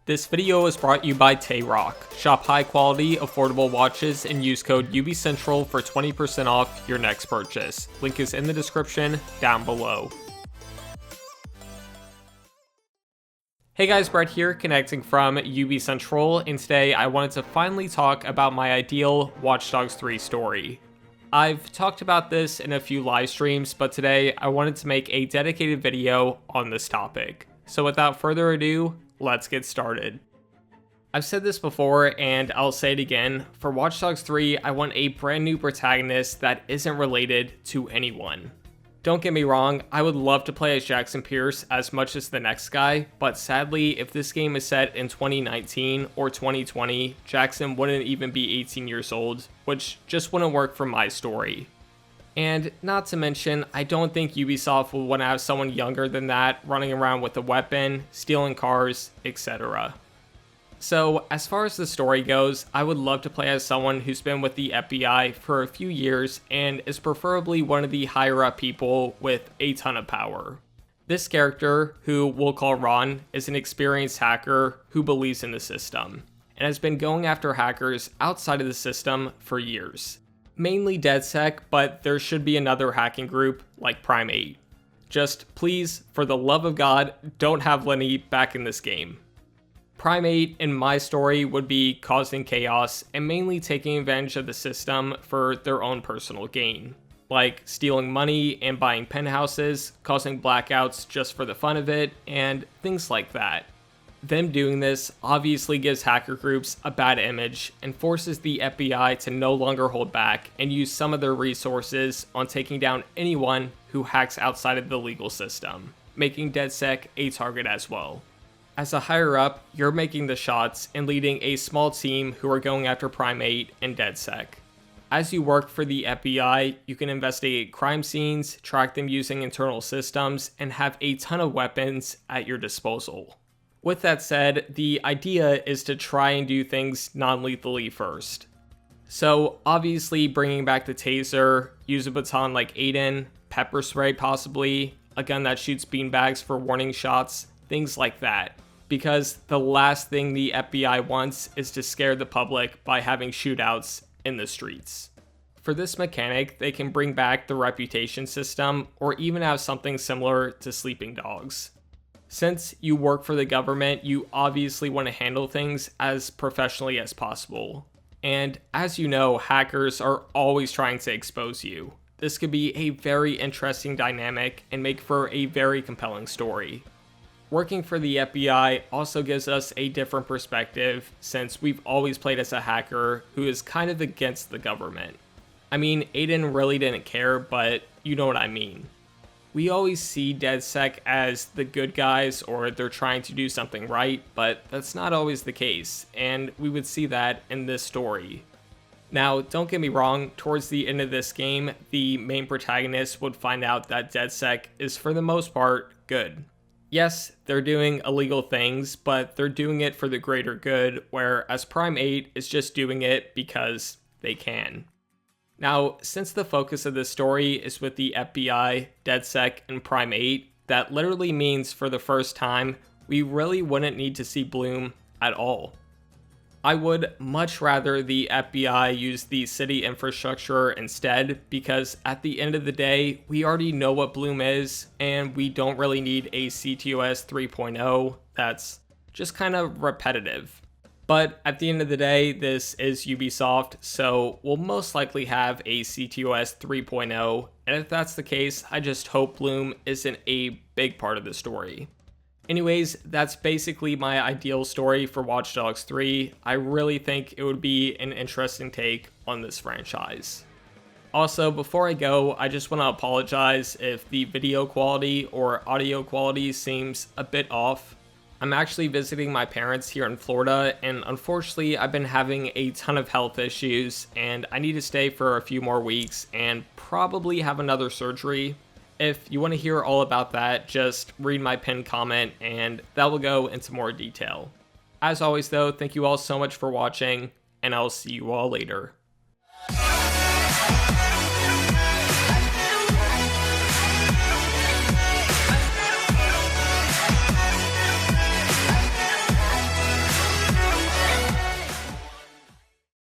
This video is brought to you by Tayrock. Shop high quality, affordable watches and use code UbiCentral for 20% off your next purchase. Link is in the description down below. Hey guys, Brett here, connecting from UbiCentral, and today I wanted to finally talk about my ideal Watch Dogs 3 story. I've talked about this in a few live streams, but today I wanted to make a dedicated video on this topic. So without further ado, let's get started. I've said this before and I'll say it again, for Watch Dogs 3 I want a brand new protagonist that isn't related to anyone. Don't get me wrong, I would love to play as Jackson Pierce as much as the next guy, but sadly if this game is set in 2019 or 2020, Jackson wouldn't even be 18 years old, which just wouldn't work for my story. And not to mention, I don't think Ubisoft will want to have someone younger than that running around with a weapon, stealing cars, etc. So as far as the story goes, I would love to play as someone who's been with the FBI for a few years and is preferably one of the higher up people with a ton of power. This character, who we'll call Ron, is an experienced hacker who believes in the system, and has been going after hackers outside of the system for years. Mainly DedSec, but there should be another hacking group like Prime 8. Just please, for the love of God, don't have Lenny back in this game. Prime 8 in my story would be causing chaos and mainly taking advantage of the system for their own personal gain, like stealing money and buying penthouses, causing blackouts just for the fun of it, and things like that. Them doing this obviously gives hacker groups a bad image and forces the FBI to no longer hold back and use some of their resources on taking down anyone who hacks outside of the legal system, making DedSec a target as well. As a higher up, you're making the shots and leading a small team who are going after Prime 8 and DedSec. As you work for the FBI, you can investigate crime scenes, track them using internal systems, and have a ton of weapons at your disposal. With that said, the idea is to try and do things non-lethally first. So obviously bringing back the taser, use a baton like Aiden, pepper spray possibly, a gun that shoots beanbags for warning shots, things like that. Because the last thing the FBI wants is to scare the public by having shootouts in the streets. For this mechanic, they can bring back the reputation system or even have something similar to sleeping dogs. Since you work for the government, you obviously want to handle things as professionally as possible. And as you know, hackers are always trying to expose you. This could be a very interesting dynamic and make for a very compelling story. Working for the FBI also gives us a different perspective since we've always played as a hacker who is kind of against the government. I mean, Aiden really didn't care, but you know what I mean. We always see DedSec as the good guys or they're trying to do something right, but that's not always the case, and we would see that in this story. Now, don't get me wrong, towards the end of this game, the main protagonist would find out that DedSec is for the most part good. Yes, they're doing illegal things, but they're doing it for the greater good, whereas Prime 8 is just doing it because they can. Now, since the focus of this story is with the FBI, DedSec, and Prime 8, that literally means for the first time, we really wouldn't need to see Blume at all. I would much rather the FBI use the city infrastructure instead, because at the end of the day, we already know what Blume is, and we don't really need a CTOS 3.0 that's just kind of repetitive. But at the end of the day, this is Ubisoft, so we'll most likely have a CTOS 3.0, and if that's the case, I just hope Blume isn't a big part of the story. Anyways, that's basically my ideal story for Watch Dogs 3. I really think it would be an interesting take on this franchise. Also, before I go, I just want to apologize if the video quality or audio quality seems a bit off. I'm actually visiting my parents here in Florida, and unfortunately I've been having a ton of health issues, and I need to stay for a few more weeks and probably have another surgery. If you want to hear all about that, just read my pinned comment and that will go into more detail. As always though, thank you all so much for watching, and I'll see you all later.